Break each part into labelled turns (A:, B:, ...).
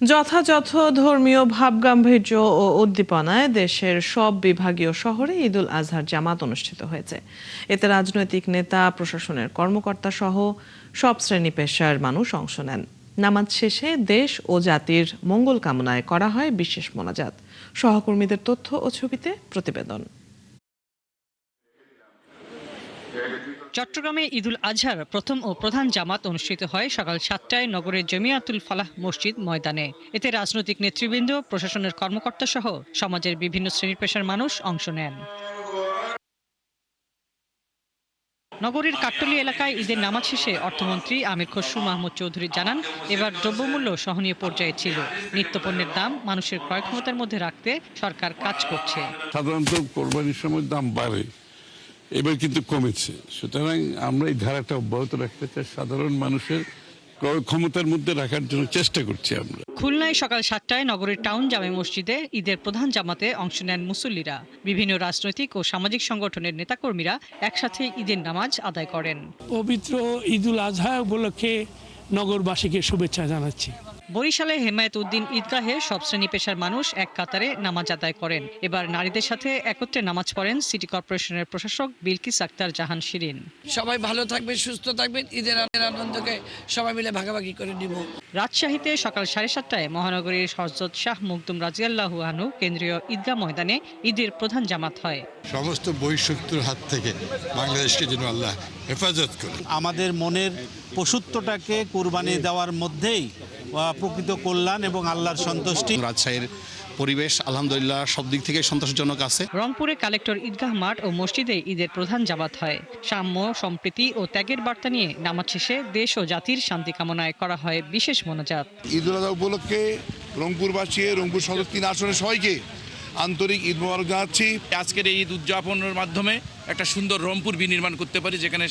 A: যথাযথ ধর্মীয় ভাবগাম্ভীর্য ও উদ্দীপনায় দেশের সব বিভাগীয় শহরে ঈদুল আজহার জামাত অনুষ্ঠিত হয়েছে। এতে রাজনৈতিক নেতা, প্রশাসনের কর্মকর্তা সহ সব শ্রেণী পেশার মানুষ অংশ নেন। নামাজ শেষে দেশ ও জাতির মঙ্গল কামনায় করা হয় বিশেষ মোনাজাত। সহকর্মীদের তথ্য ও ছবিতে প্রতিবেদন।
B: চট্টগ্রামে ঈদুল আজহার প্রথম ও প্রধান জামাত অনুষ্ঠিত হয় সকাল 7টায় নগরের জমিয়াতুল ফালাহ মসজিদ ময়দানে। এতে রাজনৈতিক নেতৃবৃন্দ, প্রশাসনের কর্মকর্তা সহ সমাজের বিভিন্ন শ্রেণী পেশার মানুষ অংশ নেন। নগরীর কাট্টলী এলাকায় ঈদের নামাজ শেষে অর্থমন্ত্রী আমির খসরু মাহমুদ চৌধুরী জানান, এবার দ্রব্যমূল্য সহনীয় পর্যায়ে ছিল। নিত্যপণ্যের দাম মানুষের ক্রয় ক্ষমতার মধ্যে রাখতে সরকার কাজ করছে।
C: সাধারণত কোরবানির সময় দাম বাড়ে, এবার কিন্তু কমেছে। সুতরাং আমরা এই ধারাটা অব্যাহত রাখতে চাই, সাধারণ মানুষের ক্রয় ক্ষমতার মধ্যে রাখার জন্য চেষ্টা করছি আমরা।
B: খুলনায় সকাল 7টায় নগরীর টাউন জামে মসজিদে ঈদের প্রধান জামাতে অংশ নেন মুসল্লিরা। বিভিন্ন রাজনৈতিক ও সামাজিক সংগঠনের নেতাকর্মীরা একসাথে ঈদের নামাজ আদায় করেন।
D: পবিত্র ঈদুল আজহা উপলক্ষে নগরবাসীকে শুভেচ্ছা জানাচ্ছি।
B: বরিশালে হেমায়েত উদ্দিন ঈদগাহে সব শ্রেণী পেশার মানুষ এক কাতারে নামাজ আদায় করেন। এবার নারীদের সাথে একত্রে নামাজ পড়েন সিটি কর্পোরেশনের প্রশাসক বিলকিস আক্তার জাহান শিরিন।
E: সবাই ভালো থাকবেন, সুস্থ থাকবেন, ঈদের আনন্দকে সবাই মিলে ভাগাভাগি করে নিব।
B: রাজশাহীতে সকাল 7:30টায় মহানগরীর হযরত শাহ মখদুম রাদিয়াল্লাহু আনহু কেন্দ্রীয় ঈদগাহ ময়দানে ঈদের প্রধান জামাত হয়।
F: সমস্ত বহিঃশক্তির হাত থেকে বাংলাদেশকে যেন আল্লাহ হেফাজত করে।
G: আমাদের মনের পশুত্বটাকে কুরবানি দেওয়ার মধ্যেই প্রকৃত কল্যাণ এবং আল্লাহর সন্তুষ্টি।
H: রাজশাহীর পরিবেশ আলহামদুলিল্লাহ সব দিক থেকে সন্তোষজনক আছে।
B: রংপুরে কালেক্টর ঈদগাহ মাঠ ও মসজিদে ঈদের প্রধান জামাত হয়। সাম্য, সম্প্রীতি ও ত্যাগের বার্তা নিয়ে নামাজ শেষে দেশ ও জাতির শান্তি কামনায় করা হয় বিশেষ মোনাজাত।
I: ঈদুল আজহা উপলক্ষে রংপুরবাসী, রংপুর সদর 3 আসনের সবাইকে আন্তরিক ঈদ মোবারক জানাচ্ছি।
J: আজকের এই ঈদ উদযাপনের মাধ্যমে একটা সুন্দর রংপুর বিনির্মাণ করতে পারি, যেখানে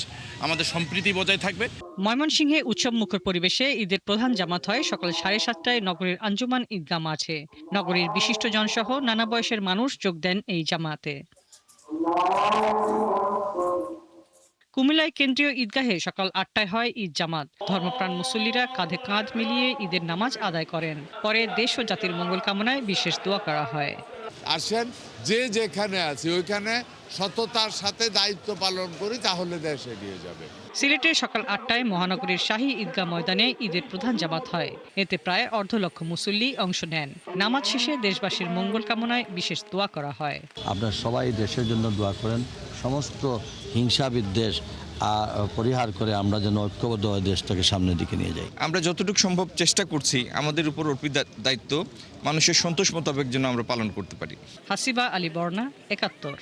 J: আমাদের সম্প্রীতি বজায় থাকবে।
B: ময়মনসিংহে উৎসব মুখর পরিবেশে ঈদের প্রধান জামাত হয় সকাল 7:30টায় নগরীর আঞ্জুমান ঈদগাহ মাঠে। নগরীর বিশিষ্টজন সহ নানা বয়সের মানুষ যোগ দেন এই জামাতে। কুমিল্লায় কেন্দ্রীয় ঈদগাহে সকাল 8টায় হয় ঈদ জামাত। ধর্মপ্রাণ মুসল্লিরা কাঁধে কাঁধ মিলিয়ে ঈদের নামাজ আদায় করেন। পরে দেশ ও জাতির মঙ্গল কামনায় বিশেষ দোয়া করা হয়।
F: আসেন, যে যেখানে আছে ওইখানে সততার সাথে দায়িত্ব পালন করি, তাহলে দেশ এগিয়ে যাবে।
B: সিলেটে সকাল 8টায় মহানগরীর শাহী ঈদগাহ ময়দানে ঈদের প্রধান জামাত হয়। এতে প্রায় 1.5 লক্ষ মুসল্লি অংশ নেন। নামাজ শেষে দেশবাসীর মঙ্গল কামনায় বিশেষ দোয়া করা হয়।
K: আপনারা সবাই দেশের জন্য দোয়া করেন, সমস্ত হিংসা বিদ্বেষ পরিহার করে আমরা যেন ঐক্যবদ্ধ হয়ে দেশটাকে সামনের দিকে নিয়ে যাই।
L: আমরা যতটুকু সম্ভব চেষ্টা করছি, আমাদের উপর অর্পিত দায়িত্ব মানুষের সন্তোষ মোতাবেক যেন আমরা পালন করতে পারি।
B: হাসিবা আলী বর্ণা, 71।